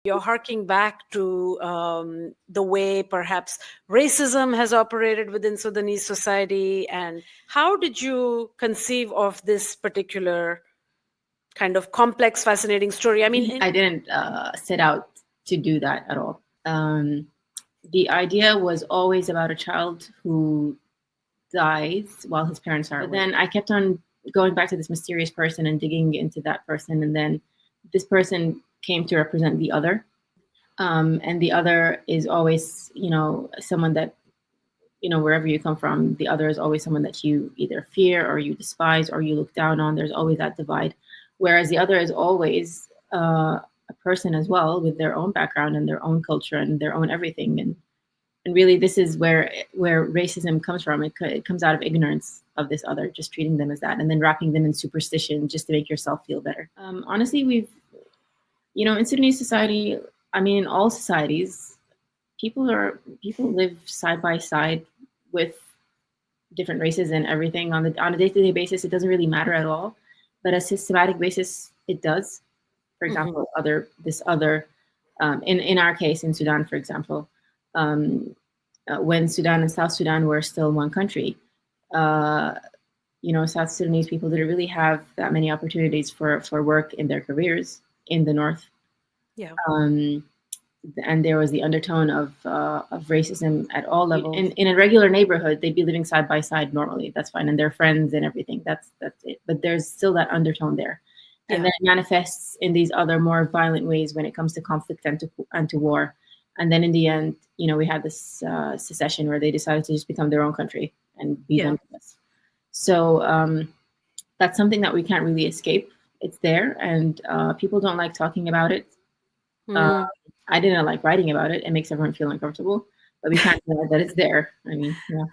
You're harking back to the way perhaps racism has operated within Sudanese society. And how did you conceive of this particular kind of complex, fascinating story? I mean, I didn't set out to do that at all. The idea was always about a child who dies while his parents are away. But then I kept on going back to this mysterious person and digging into that person, and then this person came to represent the other. And the other is always, someone that, wherever you come from, the other is always someone that you either fear or you despise or you look down on. There's always that divide. Whereas the other is always a person as well, with their own background and their own culture and their own everything. And really, this is where racism comes from. It comes out of ignorance of this other, just treating them as that, and then wrapping them in superstition just to make yourself feel better. Honestly, in Sudanese society, I mean, in all societies, people live side by side with different races and everything on a day-to-day basis. It doesn't really matter at all, but a systematic basis, it does. For example, in our case in Sudan, for example, when Sudan and South Sudan were still one country, South Sudanese people didn't really have that many opportunities for work in their careers in the north. Yeah. And there was the undertone of racism at all levels. In a regular neighborhood, they'd be living side by side normally. That's fine, and they're friends and everything. That's it. But there's still that undertone there, and then it manifests in these other more violent ways when it comes to conflict and to war. And then in the end, we had this secession where they decided to just become their own country and be done with us. So that's something that we can't really escape. It's there, and people don't like talking about it. I didn't like writing about it. It makes everyone feel uncomfortable, but we can't deny that it's there. I mean, yeah.